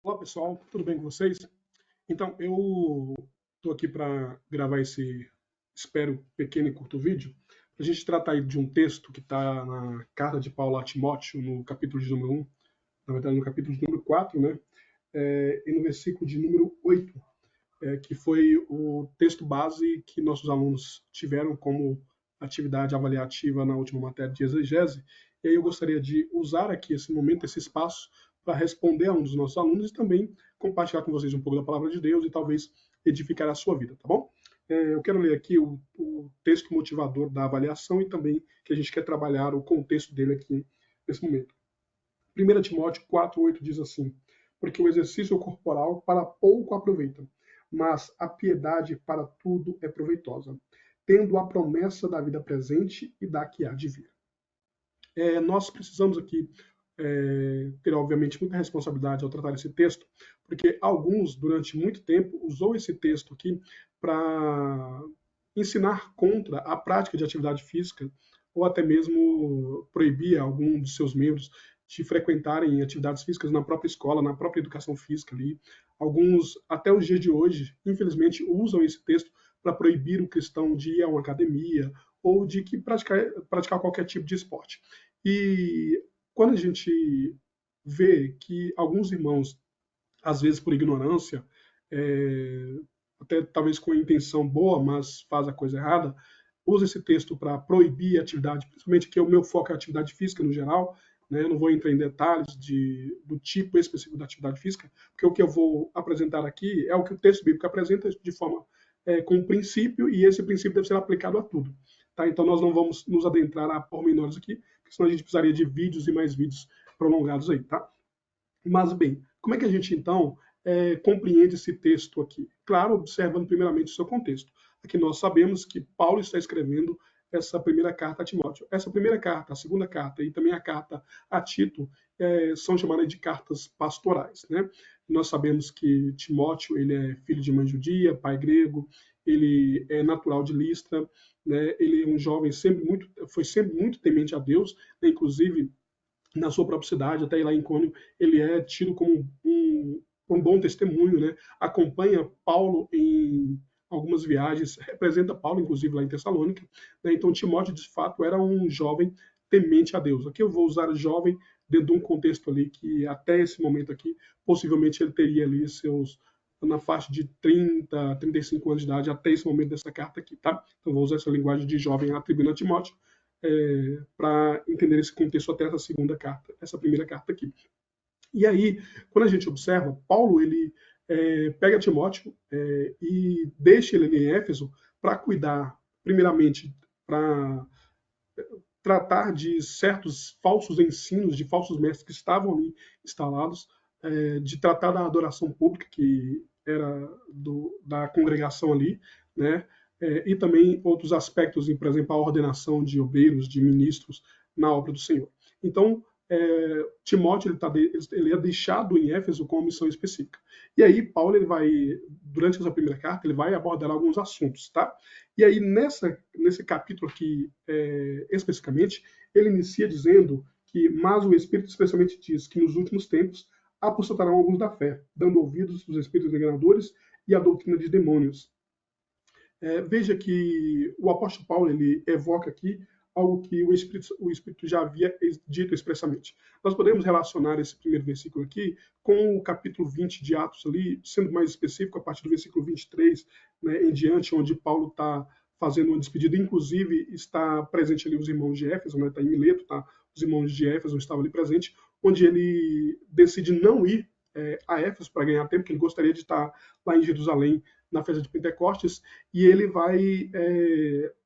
Olá pessoal, tudo bem com vocês? Então, eu estou aqui para gravar esse, espero, pequeno e curto vídeo, para a gente tratar aí de um texto que está na carta de Paulo a Timóteo, no capítulo de número 1, na verdade no capítulo de número 4, né? E no versículo de número 8, que foi o texto base que nossos alunos tiveram como atividade avaliativa na última matéria de exegese. E aí eu gostaria de usar aqui esse momento, esse espaço, para responder a um dos nossos alunos e também compartilhar com vocês um pouco da palavra de Deus e talvez edificar a sua vida, tá bom? Eu quero ler aqui o texto motivador da avaliação e também que a gente quer trabalhar o contexto dele aqui nesse momento. 1 Timóteo 4,8 diz assim: porque o exercício corporal para pouco aproveita, mas a piedade para tudo é proveitosa, tendo a promessa da vida presente e da que há de vir. Nós precisamos aqui ter, obviamente, muita responsabilidade ao tratar esse texto, porque alguns, durante muito tempo, usou esse texto aqui para ensinar contra a prática de atividade física ou até mesmo proibir algum dos seus membros de frequentarem atividades físicas na própria escola, na própria educação física ali. Alguns, até os dias de hoje, infelizmente, usam esse texto para proibir o cristão de ir a uma academia ou de que praticar qualquer tipo de esporte. E quando a gente vê que alguns irmãos, às vezes por ignorância, é, até talvez com a intenção boa, mas faz a coisa errada, usa esse texto para proibir a atividade, principalmente que o meu foco é a atividade física no geral, né? Eu não vou entrar em detalhes do tipo específico da atividade física, porque o que eu vou apresentar aqui é o que o texto bíblico apresenta de forma com um princípio, e esse princípio deve ser aplicado a tudo. Tá? Então nós não vamos nos adentrar a pormenores aqui, porque senão a gente precisaria de vídeos e mais vídeos prolongados aí, tá? Mas, bem, como é que a gente, então, compreende esse texto aqui? Claro, observando primeiramente o seu contexto. Aqui nós sabemos que Paulo está escrevendo essa primeira carta a Timóteo. Essa primeira carta, a segunda carta e também a carta a Tito são chamadas de cartas pastorais, né? Nós sabemos que Timóteo ele é filho de mãe judia, pai grego, ele é natural de Listra, né? Ele é um jovem foi sempre muito temente a Deus, né? Inclusive na sua própria cidade, até lá em Cônio, ele é tido como um bom testemunho, né? Acompanha Paulo em algumas viagens, representa Paulo, inclusive, lá em Tessalônica. Né? Então, Timóteo, de fato, era um jovem temente a Deus. Aqui eu vou usar jovem dentro de um contexto ali que, até esse momento aqui, possivelmente ele teria ali seus na faixa de 30, 35 anos de idade até esse momento dessa carta aqui, tá? Então vou usar essa linguagem de jovem atribuindo a Timóteo, para entender esse contexto até essa segunda carta, essa primeira carta aqui. E aí, quando a gente observa, Paulo ele pega Timóteo e deixa ele em Éfeso para cuidar, primeiramente, para tratar de certos falsos ensinos, de falsos mestres que estavam ali instalados, de tratar da adoração pública que era da congregação ali, né? E também outros aspectos, por exemplo, a ordenação de obreiros, de ministros na obra do Senhor. Então, Timóteo ele é deixado em Éfeso com uma missão específica. E aí Paulo ele vai, durante essa primeira carta, ele vai abordar alguns assuntos, tá? E aí nesse capítulo aqui especificamente, ele inicia dizendo que, mas o Espírito especialmente diz que nos últimos tempos apostatarão alguns da fé, dando ouvidos aos espíritos enganadores e à doutrina de demônios. Veja que o apóstolo Paulo ele evoca aqui algo que o Espírito já havia dito expressamente. Nós podemos relacionar esse primeiro versículo aqui com o capítulo 20 de Atos ali, sendo mais específico, a partir do versículo 23, né, em diante, onde Paulo está fazendo uma despedida, inclusive está presente ali os irmãos de Éfeso, né, está em Mileto, tá? Os irmãos de Éfeso estavam ali presentes, onde ele decide não ir a Éfeso para ganhar tempo, que ele gostaria de estar lá em Jerusalém na festa de Pentecostes, e ele vai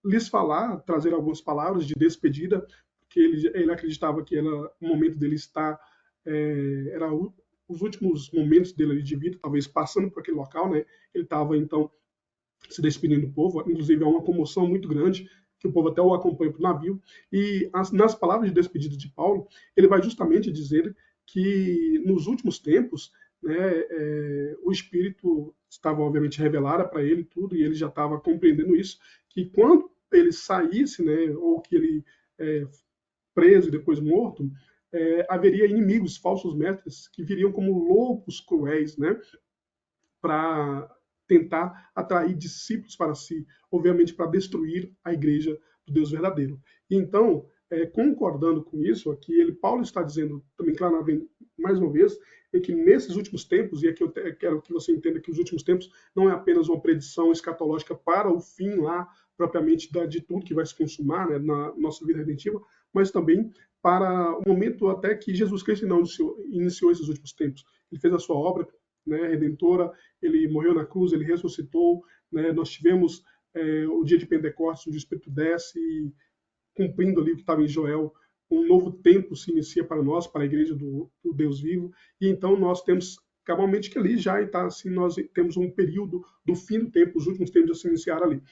lhes falar, trazer algumas palavras de despedida, porque ele acreditava que era o momento dele estar, era os últimos momentos dele de vida, talvez passando por aquele local, né? Ele estava, então, se despedindo do povo, inclusive há uma comoção muito grande, que o povo até o acompanha para o navio, e nas palavras de despedida de Paulo, ele vai justamente dizer que nos últimos tempos, né, o Espírito estava obviamente revelado para ele tudo, e ele já estava compreendendo isso, que quando ele saísse, né, ou que ele preso e depois morto, haveria inimigos, falsos mestres, que viriam como lobos cruéis, né, para tentar atrair discípulos para si, obviamente para destruir a igreja do Deus verdadeiro. E então, concordando com isso, aqui Paulo está dizendo também claramente, mais uma vez, é que nesses últimos tempos, e aqui eu quero que você entenda que os últimos tempos não é apenas uma predição escatológica para o fim lá, propriamente de tudo que vai se consumar, né, na nossa vida redentiva, mas também para o momento até que Jesus Cristo não iniciou esses últimos tempos. Ele fez a sua obra, né, redentora, ele morreu na cruz, ele ressuscitou, né, nós tivemos o dia de Pentecostes, onde o Espírito desce e, cumprindo ali o que estava em Joel, um novo tempo se inicia para nós, para a igreja do Deus vivo, e então nós temos cabalmente que ali já está assim, nós temos um período do fim do tempo, os últimos tempos já se iniciaram ali.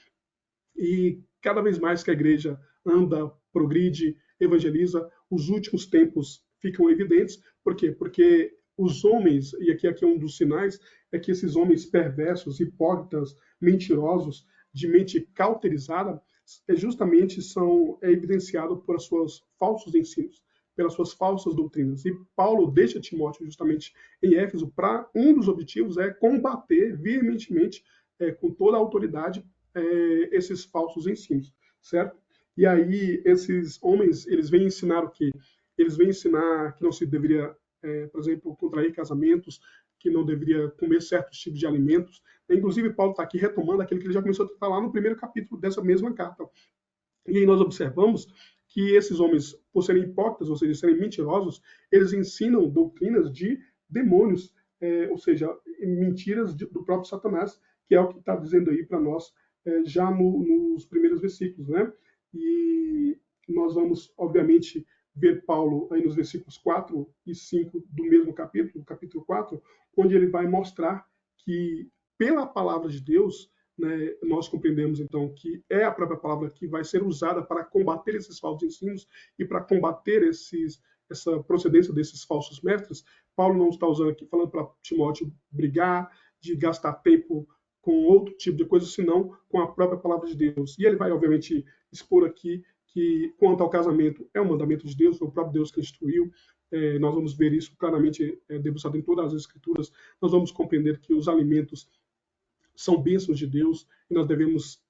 E cada vez mais que a igreja anda, progride, evangeliza, os últimos tempos ficam evidentes. Por quê? Porque os homens, e aqui é um dos sinais, é que esses homens perversos, hipócritas, mentirosos, de mente cauterizada, justamente são evidenciados por seus falsos ensinos, pelas suas falsas doutrinas. E Paulo deixa Timóteo justamente em Éfeso para um dos objetivos é combater veementemente, com toda a autoridade, esses falsos ensinos, certo? E aí esses homens, eles vêm ensinar o quê? Eles vêm ensinar que não se deveria, por exemplo, contrair casamentos, que não deveria comer certos tipos de alimentos. Inclusive, Paulo está aqui retomando aquilo que ele já começou a tratar lá no primeiro capítulo dessa mesma carta. E aí nós observamos que esses homens, por serem hipócritas, ou seja, serem mentirosos, eles ensinam doutrinas de demônios, ou seja, mentiras do próprio Satanás, que é o que está dizendo aí para nós já nos primeiros versículos, né? E nós vamos, obviamente, ver Paulo aí nos versículos 4 e 5 do mesmo capítulo, capítulo 4, onde ele vai mostrar que, pela palavra de Deus, né, nós compreendemos, então, que é a própria palavra que vai ser usada para combater esses falsos ensinos e para combater essa procedência desses falsos mestres. Paulo não está usando aqui, falando para Timóteo brigar, de gastar tempo com outro tipo de coisa, senão com a própria palavra de Deus. E ele vai, obviamente, expor aqui que, quanto ao casamento, é um mandamento de Deus, foi o próprio Deus que instruiu. Nós vamos ver isso claramente debruçado em todas as Escrituras. Nós vamos compreender que os alimentos são bênçãos de Deus e nós devemos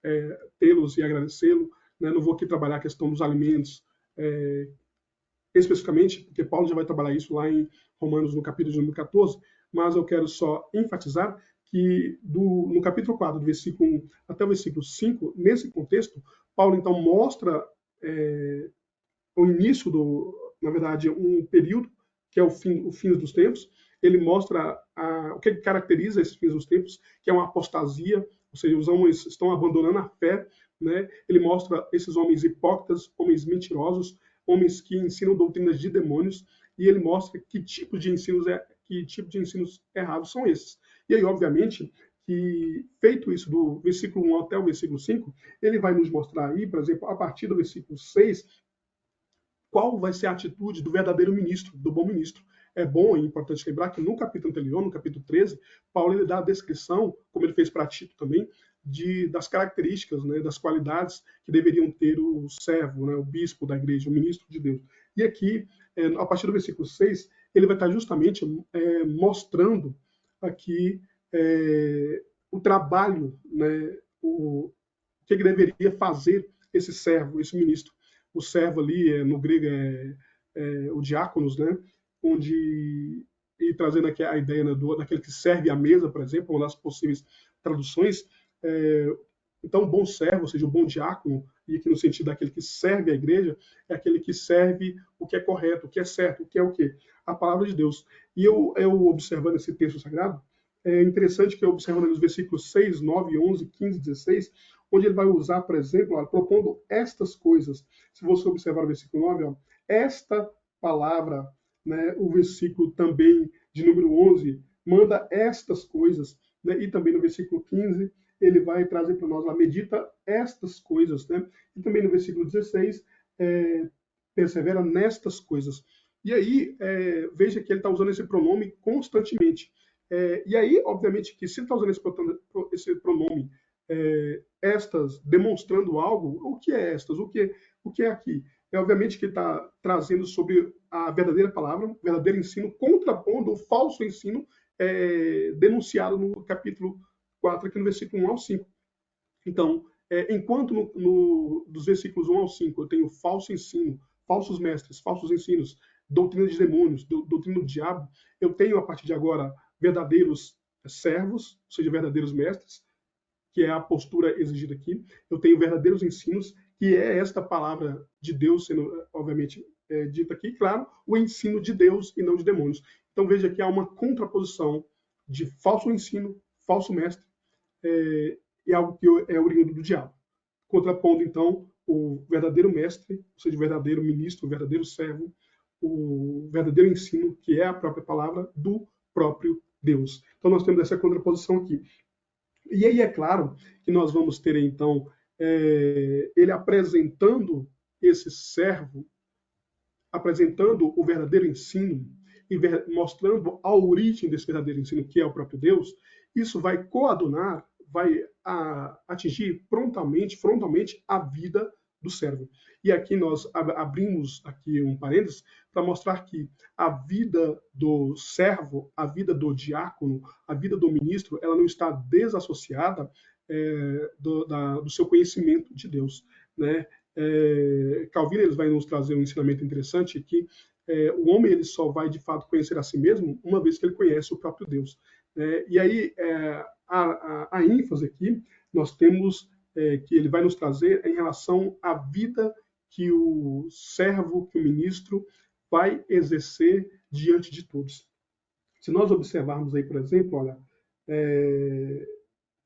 tê-los e agradecê-lo. Né? Não vou aqui trabalhar a questão dos alimentos especificamente, porque Paulo já vai trabalhar isso lá em Romanos, no capítulo número 14, mas eu quero só enfatizar que no capítulo 4, do versículo 1 até o versículo 5, nesse contexto, Paulo então mostra o início na verdade, um período que é o fim dos tempos. Ele mostra o que caracteriza esses fins dos tempos, que é uma apostasia, ou seja, os homens estão abandonando a fé, né? Ele mostra esses homens hipócritas, homens mentirosos, homens que ensinam doutrinas de demônios, e ele mostra que tipo de ensinos errados são esses. E aí, obviamente, que feito isso do versículo 1 até o versículo 5, ele vai nos mostrar aí, por exemplo, a partir do versículo 6, qual vai ser a atitude do verdadeiro ministro, do bom ministro. É bom e importante lembrar que no capítulo anterior, no capítulo 13, Paulo ele dá a descrição, como ele fez para Tito também, das características, né, das qualidades que deveriam ter o servo, né, o bispo da igreja, o ministro de Deus. E aqui, a partir do versículo 6, ele vai estar justamente mostrando aqui o trabalho, né, o que ele deveria fazer esse servo, esse ministro. O servo ali, no grego, o diáconos, né, onde, e trazendo aqui a ideia, né, daquele que serve à mesa, por exemplo, uma das possíveis traduções. Então, o bom servo, ou seja, o bom diácono, e aqui no sentido daquele que serve a igreja, é aquele que serve o que é correto, o que é certo, o que é o quê? A palavra de Deus. E eu observando esse texto sagrado, é interessante que eu observo nos versículos 6, 9, 11, 15, 16, onde ele vai usar, por exemplo, propondo estas coisas. Se você observar o versículo 9, esta palavra, né, o versículo também de número 11, manda estas coisas, né, e também no versículo 15, ele vai trazer para nós, medita estas coisas, né, e também no versículo 16, persevera nestas coisas. E aí, veja que ele está usando esse pronome constantemente. E aí, obviamente, que se ele está usando esse pronome, estas, demonstrando algo, o que é estas? O que é aqui? obviamente que está trazendo sobre a verdadeira palavra, o verdadeiro ensino, contrapondo o falso ensino denunciado no capítulo 4, aqui no versículo 1 ao 5. Então, enquanto dos versículos 1 ao 5 eu tenho falso ensino, falsos mestres, falsos ensinos, doutrina de demônios, doutrina do diabo, eu tenho a partir de agora verdadeiros servos, ou seja, verdadeiros mestres, que é a postura exigida aqui. Eu tenho verdadeiros ensinos, que é esta palavra de Deus sendo, obviamente, dita aqui, claro, o ensino de Deus e não de demônios. Então veja que há uma contraposição de falso ensino, falso mestre, e algo que é oriundo do diabo. Contrapondo, então, o verdadeiro mestre, ou seja, o verdadeiro ministro, o verdadeiro servo, o verdadeiro ensino, que é a própria palavra do próprio Deus. Então nós temos essa contraposição aqui. E aí é claro que nós vamos ter, então, ele apresentando esse servo, apresentando o verdadeiro ensino e mostrando a origem desse verdadeiro ensino, que é o próprio Deus. Isso vai coadunar, vai atingir frontalmente a vida do servo. E aqui nós abrimos aqui um parênteses para mostrar que a vida do servo, a vida do diácono, a vida do ministro, ela não está desassociada do seu conhecimento de Deus, né? Calvino ele vai nos trazer um ensinamento interessante que o homem ele só vai de fato conhecer a si mesmo uma vez que ele conhece o próprio Deus. E aí a ênfase aqui nós temos que ele vai nos trazer em relação à vida que o servo, que o ministro vai exercer diante de todos. Se nós observarmos aí, por exemplo, olha,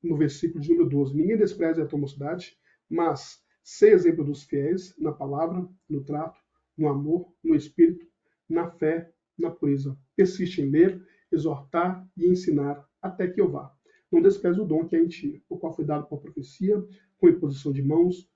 no versículo de número 12, ninguém despreze a tua mocidade, mas ser exemplo dos fiéis na palavra, no trato, no amor, no espírito, na fé, na pureza. Persiste em ler, exortar e ensinar até que eu vá. Não despreze o dom que é em ti, o qual foi dado por profecia, com imposição de mãos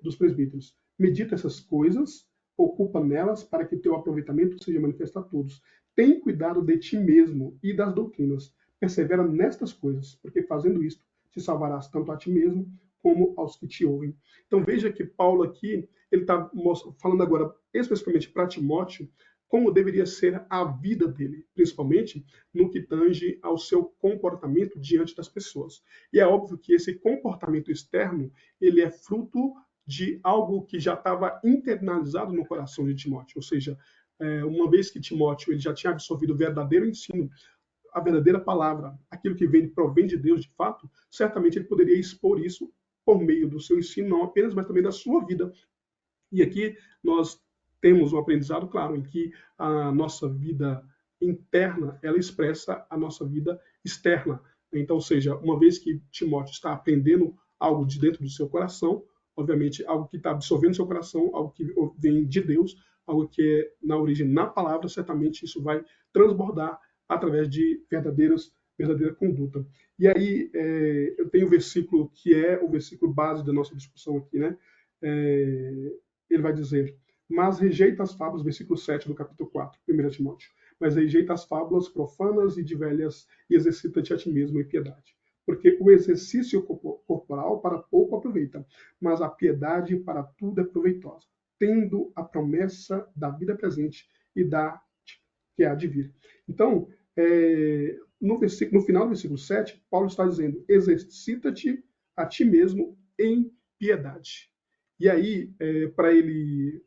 dos presbíteros. Medita essas coisas, ocupa nelas para que teu aproveitamento seja manifesto a todos. Tem cuidado de ti mesmo e das doutrinas. Persevera nestas coisas, porque fazendo isto, te salvarás tanto a ti mesmo como aos que te ouvem. Então veja que Paulo aqui, ele está falando agora especificamente para Timóteo, como deveria ser a vida dele, principalmente no que tange ao seu comportamento diante das pessoas. E é óbvio que esse comportamento externo, ele é fruto de algo que já estava internalizado no coração de Timóteo, ou seja, uma vez que Timóteo ele já tinha absorvido o verdadeiro ensino, a verdadeira palavra, aquilo que provém de Deus de fato, certamente ele poderia expor isso por meio do seu ensino, não apenas, mas também da sua vida. E aqui nós temos um aprendizado claro em que a nossa vida interna, ela expressa a nossa vida externa. Então, ou seja, uma vez que Timóteo está aprendendo algo de dentro do seu coração, obviamente algo que está absorvendo seu coração, algo que vem de Deus, algo que é na origem na palavra, certamente isso vai transbordar através de verdadeira conduta. E aí eu tenho um versículo que é o versículo base da nossa discussão aqui, né? Ele vai dizer, mas rejeita as fábulas, versículo 7 do capítulo 4, 1 Timóteo, mas rejeita as fábulas profanas e de velhas e exercita-te a ti mesmo em piedade. Porque o exercício corporal para pouco aproveita, mas a piedade para tudo é proveitosa, tendo a promessa da vida presente e da que há de vir. Então, no final do versículo 7, Paulo está dizendo, exercita-te a ti mesmo em piedade. E aí, para ele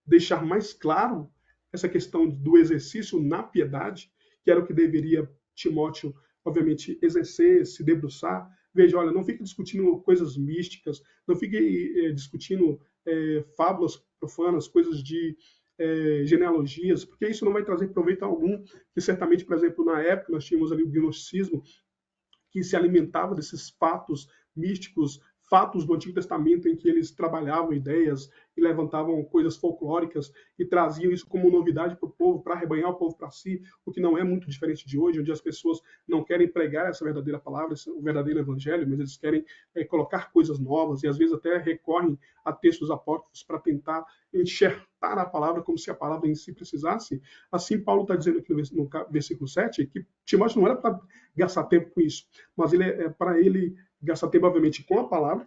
deixar mais claro essa questão do exercício na piedade, que era o que deveria Timóteo, obviamente, exercer, se debruçar. Veja, olha, não fique discutindo coisas místicas, não fique discutindo fábulas profanas, coisas de genealogias, porque isso não vai trazer proveito algum, que certamente, por exemplo, na época nós tínhamos ali o gnosticismo, que se alimentava desses fatos místicos, fatos do Antigo Testamento em que eles trabalhavam ideias e levantavam coisas folclóricas e traziam isso como novidade para o povo, para arrebanhar o povo para si, o que não é muito diferente de hoje, onde as pessoas não querem pregar essa verdadeira palavra, o verdadeiro evangelho, mas eles querem colocar coisas novas e às vezes até recorrem a textos apócrifos para tentar enxertar a palavra como se a palavra em si precisasse. Assim, Paulo está dizendo aqui no versículo 7 que Timóteo não era para gastar tempo com isso, mas para ele gastar tempo, obviamente, com a palavra,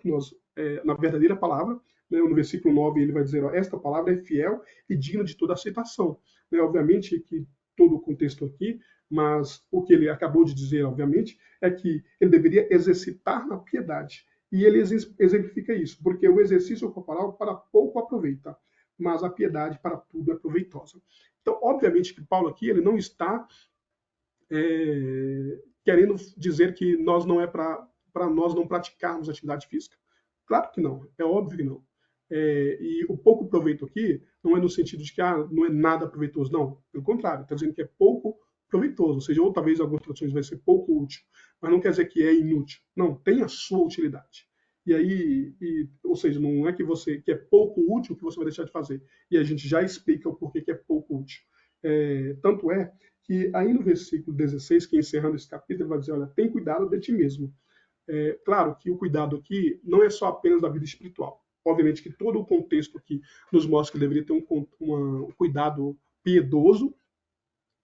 na verdadeira palavra, né? No versículo 9 ele vai dizer, ó, esta palavra é fiel e digna de toda aceitação. Né? Obviamente que todo o contexto aqui, mas o que ele acabou de dizer, obviamente, é que ele deveria exercitar na piedade. E ele exemplifica isso, porque o exercício corporal para pouco aproveita, mas a piedade para tudo é proveitosa. Então, obviamente que Paulo aqui ele não está querendo dizer que nós não é para nós não praticarmos atividade física. Claro que não, é óbvio que não. E o pouco proveito aqui não é no sentido de que não é nada proveitoso, não. Pelo contrário, está dizendo que é pouco proveitoso, ou seja, ou talvez algumas traduções vai ser pouco útil, mas não quer dizer que é inútil. Não, tem a sua utilidade. E aí, ou seja, não é que é pouco útil que você vai deixar de fazer. E a gente já explica o porquê que é pouco útil. Tanto é que aí no versículo 16, que encerrando esse capítulo, ele vai dizer, olha, tem cuidado de ti mesmo. Claro que o cuidado aqui não é só apenas da vida espiritual. Obviamente que todo o contexto aqui nos mostra que deveria ter um cuidado piedoso,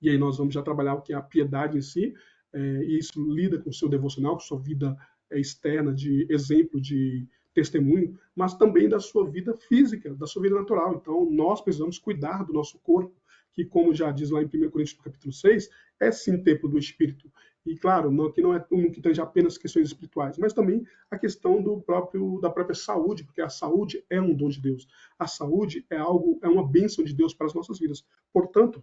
e aí nós vamos já trabalhar o que é a piedade em si, e isso lida com o seu devocional, com sua vida externa, de exemplo, de testemunho, mas também da sua vida física, da sua vida natural. Então, nós precisamos cuidar do nosso corpo, que, como já diz lá em 1 Coríntios capítulo 6, é sim templo do Espírito. E, claro, que não é um que tange apenas questões espirituais, mas também a questão da própria saúde, porque a saúde é um dom de Deus. A saúde é uma bênção de Deus para as nossas vidas. Portanto,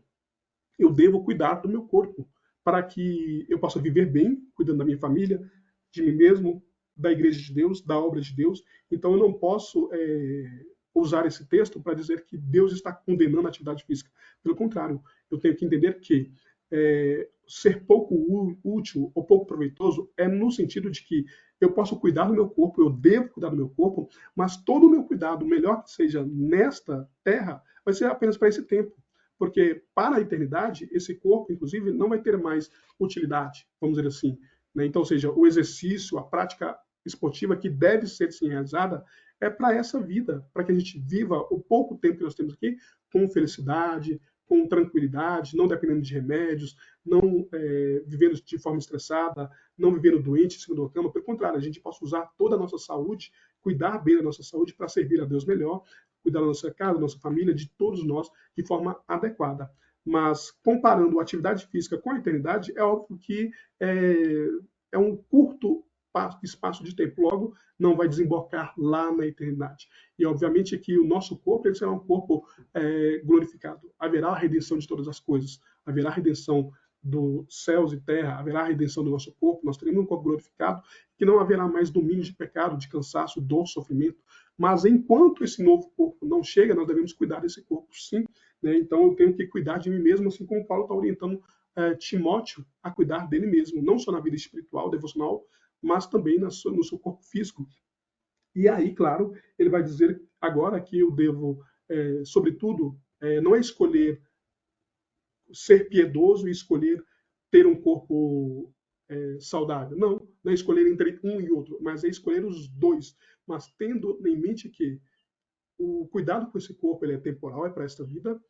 eu devo cuidar do meu corpo, para que eu possa viver bem, cuidando da minha família, de mim mesmo, da igreja de Deus, da obra de Deus. Então eu não posso usar esse texto para dizer que Deus está condenando a atividade física. Pelo contrário, eu tenho que entender que ser pouco útil ou pouco proveitoso é no sentido de que eu posso cuidar do meu corpo, eu devo cuidar do meu corpo, mas todo o meu cuidado, melhor que seja nesta terra, vai ser apenas para esse tempo. Porque para a eternidade, esse corpo, inclusive, não vai ter mais utilidade, vamos dizer assim. Né? Então, ou seja, o exercício, a prática esportiva que deve ser sim, realizada é para essa vida, para que a gente viva o pouco tempo que nós temos aqui com felicidade, com tranquilidade, não dependendo de remédios, não vivendo de forma estressada, não vivendo doente em cima da cama. Pelo contrário, a gente possa usar toda a nossa saúde, cuidar bem da nossa saúde para servir a Deus melhor, cuidar da nossa casa, da nossa família, de todos nós, de forma adequada. Mas, comparando a atividade física com a eternidade, é óbvio que é um curto espaço de tempo, logo não vai desembocar lá na eternidade. E, obviamente, que o nosso corpo ele será um corpo glorificado. Haverá a redenção de todas as coisas, haverá a redenção dos céus e terra, haverá a redenção do nosso corpo, nós teremos um corpo glorificado, que não haverá mais domínio de pecado, de cansaço, dor, sofrimento. Mas enquanto esse novo corpo não chega, nós devemos cuidar desse corpo, sim. Né? Então eu tenho que cuidar de mim mesmo, assim como Paulo está orientando Timóteo a cuidar dele mesmo, não só na vida espiritual, devocional, mas também no seu corpo físico. E aí, claro, ele vai dizer agora que eu devo, sobretudo, não é escolher ser piedoso e escolher ter um corpo saudável. Não, não é escolher entre um e outro, mas é escolher os dois. Mas tendo em mente que o cuidado com esse corpo ele é temporal, é para esta vida,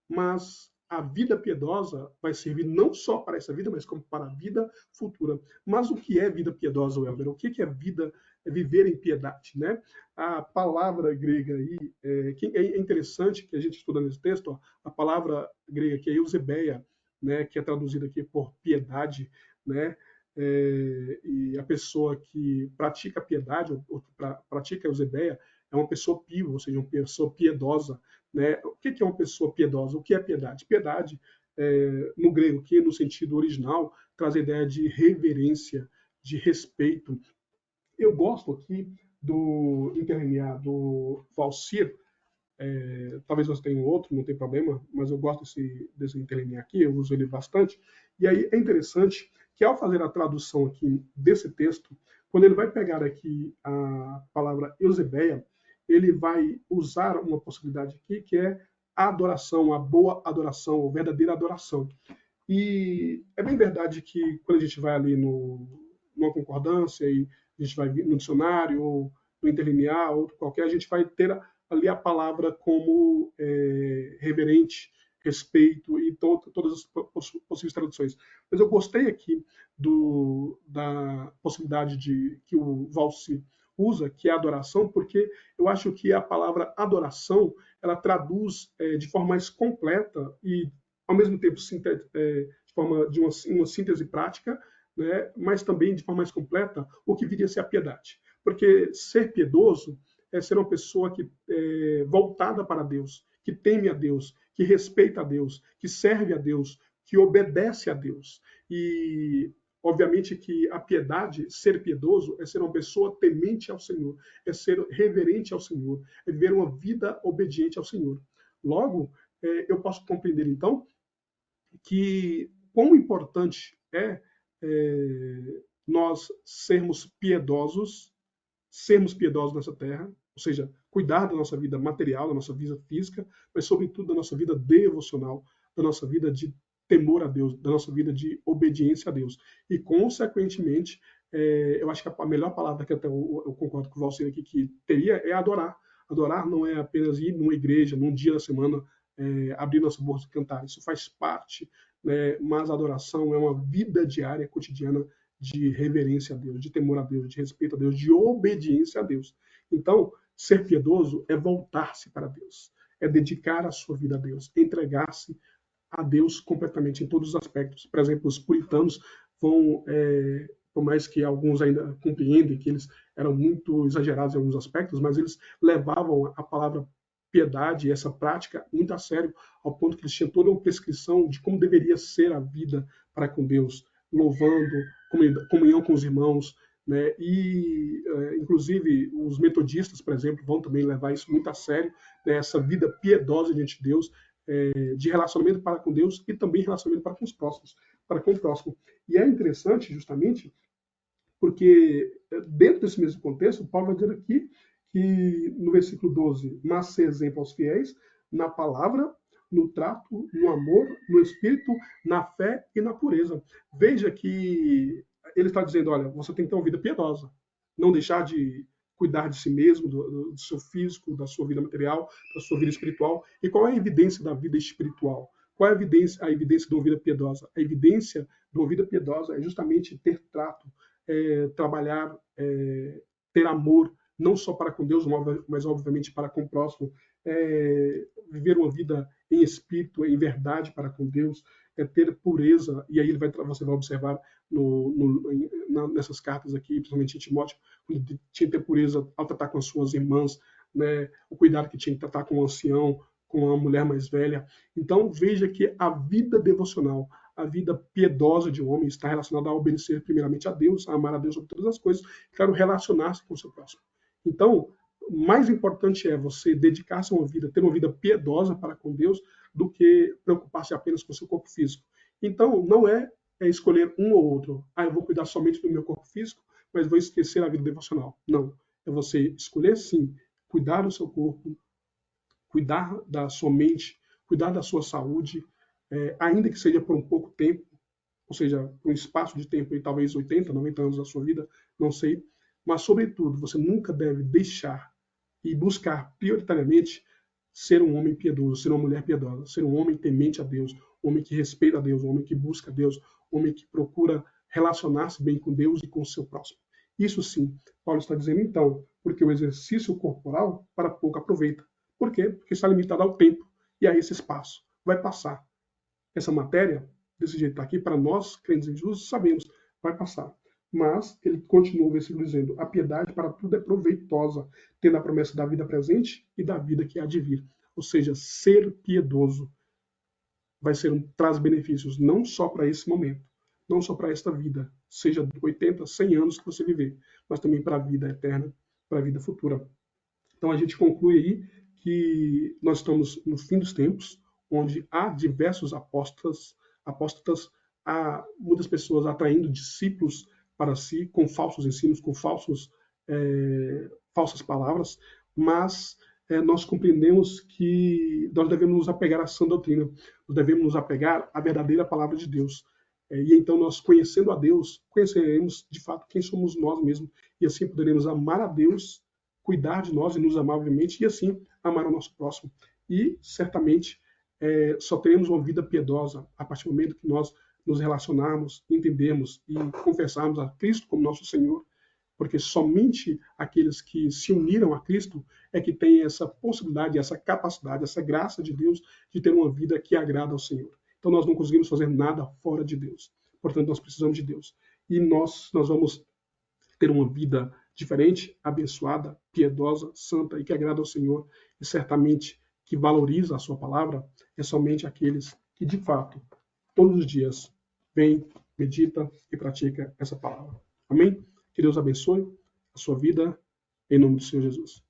mas a vida piedosa vai servir não só para essa vida, mas como para a vida futura. Mas o que é vida piedosa, Welber? O que é vida, viver em piedade, né? A palavra grega aí, que é interessante que a gente estuda nesse texto, ó, a palavra grega que é eusebeia, né, que é traduzida aqui por piedade, né? E a pessoa que pratica piedade, ou pratica eusebeia, é uma pessoa pia, ou seja, uma pessoa piedosa. Né? O que é uma pessoa piedosa? O que é piedade? Piedade, no grego, que no sentido original, traz a ideia de reverência, de respeito. Eu gosto aqui do interlinear do Valsir, talvez você tenha um outro, não tem problema, mas eu gosto desse interlinear aqui, eu uso ele bastante. E aí é interessante que ao fazer a tradução aqui desse texto, quando ele vai pegar aqui a palavra Eusebeia, ele vai usar uma possibilidade aqui que é a adoração, a boa adoração, a verdadeira adoração. E é bem verdade que quando a gente vai ali numa concordância e a gente vai no dicionário ou no interlinear ou qualquer, a gente vai ter ali a palavra como reverente, respeito e todas as possíveis traduções. Mas eu gostei aqui da possibilidade de que o Valsi usa, que é adoração, porque eu acho que a palavra adoração ela traduz de forma mais completa e, ao mesmo tempo, de forma de uma síntese prática, né, mas também de forma mais completa, o que viria a ser a piedade. Porque ser piedoso é ser uma pessoa que voltada para Deus, que teme a Deus, que respeita a Deus, que serve a Deus, que obedece a Deus. E obviamente que a piedade, ser piedoso, é ser uma pessoa temente ao Senhor, é ser reverente ao Senhor, é viver uma vida obediente ao Senhor. Logo, eu posso compreender então que quão importante nós sermos piedosos nessa terra, ou seja, cuidar da nossa vida material, da nossa vida física, mas sobretudo da nossa vida devocional, da nossa vida de temor a Deus, da nossa vida de obediência a Deus. E, consequentemente, eu acho que a melhor palavra que até eu concordo com o Valcir aqui que teria é adorar. Adorar não é apenas ir numa igreja, num dia da semana, abrir nossa boca e cantar. Isso faz parte, né, mas a adoração é uma vida diária, cotidiana, de reverência a Deus, de temor a Deus, de respeito a Deus, de obediência a Deus. Então, ser piedoso é voltar-se para Deus, é dedicar a sua vida a Deus, entregar-se a Deus completamente em todos os aspectos. Por exemplo, os puritanos vão, por mais que alguns ainda compreendem que eles eram muito exagerados em alguns aspectos, mas eles levavam a palavra piedade, essa prática, muito a sério, ao ponto que eles tinham toda uma prescrição de como deveria ser a vida para com Deus, louvando, comunhão com os irmãos, né? E, inclusive, os metodistas, por exemplo, vão também levar isso muito a sério, né? Essa vida piedosa diante de Deus, de relacionamento para com Deus e também relacionamento para com os próximos, para com o próximo. E é interessante, justamente, porque dentro desse mesmo contexto, Paulo vai dizer aqui que no versículo 12, mas ser exemplo aos fiéis na palavra, no trato, no amor, no espírito, na fé e na pureza. Veja que ele está dizendo, olha, você tem que ter uma vida piedosa, não deixar de cuidar de si mesmo, do seu físico, da sua vida material, da sua vida espiritual. E qual é a evidência da vida espiritual? Qual é a evidência de uma vida piedosa? A evidência de uma vida piedosa é justamente ter trato, trabalhar, ter amor, não só para com Deus, mas obviamente para com o próximo, viver uma vida em espírito, em verdade para com Deus, ter pureza, e aí você vai observar nessas cartas aqui, principalmente em Timóteo, onde tinha que ter pureza ao tratar com as suas irmãs, né, o cuidado que tinha que tratar com o ancião, com a mulher mais velha. Então veja que a vida devocional, a vida piedosa de um homem está relacionada a obedecer primeiramente a Deus, a amar a Deus sobre todas as coisas, e, claro, relacionar-se com o seu próximo. Então, mais importante é você dedicar-se a uma vida, ter uma vida piedosa para com Deus, do que preocupar-se apenas com o seu corpo físico. Então, não é escolher um ou outro. Ah, eu vou cuidar somente do meu corpo físico, mas vou esquecer a vida devocional. Não. É você escolher, sim, cuidar do seu corpo, cuidar da sua mente, cuidar da sua saúde, ainda que seja por um pouco tempo, ou seja, por um espaço de tempo, talvez 80, 90 anos da sua vida, não sei. Mas, sobretudo, você nunca deve deixar e buscar prioritariamente ser um homem piedoso, ser uma mulher piedosa, ser um homem temente a Deus, um homem que respeita a Deus, um homem que busca a Deus, um homem que procura relacionar-se bem com Deus e com o seu próximo. Isso sim, Paulo está dizendo então, porque o exercício corporal para pouco aproveita. Por quê? Porque está limitado ao tempo e a esse espaço. Vai passar. Essa matéria, desse jeito aqui, para nós, crentes em Jesus, sabemos, vai passar. Mas ele continua o versículo dizendo: a piedade para tudo é proveitosa, tendo a promessa da vida presente e da vida que há de vir. Ou seja, ser piedoso traz benefícios não só para esse momento, não só para esta vida, seja 80, 100 anos que você viver, mas também para a vida eterna, para a vida futura. Então a gente conclui aí que nós estamos no fim dos tempos, onde há diversos apóstatas, há muitas pessoas atraindo discípulos para si com falsos ensinos, com falsas palavras, mas nós compreendemos que nós devemos nos apegar à sã doutrina, nós devemos nos apegar à verdadeira palavra de Deus. E então nós, conhecendo a Deus, conheceremos de fato quem somos nós mesmos, e assim poderemos amar a Deus, cuidar de nós e nos amar, obviamente, e assim amar o nosso próximo. E certamente só teremos uma vida piedosa a partir do momento que nós nos relacionarmos, entendermos e confessarmos a Cristo como nosso Senhor, porque somente aqueles que se uniram a Cristo é que têm essa possibilidade, essa capacidade, essa graça de Deus de ter uma vida que agrada ao Senhor. Então nós não conseguimos fazer nada fora de Deus. Portanto, nós precisamos de Deus. E nós vamos ter uma vida diferente, abençoada, piedosa, santa e que agrada ao Senhor, e certamente que valoriza a sua palavra, é somente aqueles que, de fato, todos os dias, vem, medita e pratica essa palavra. Amém? Que Deus abençoe a sua vida, em nome do Senhor Jesus.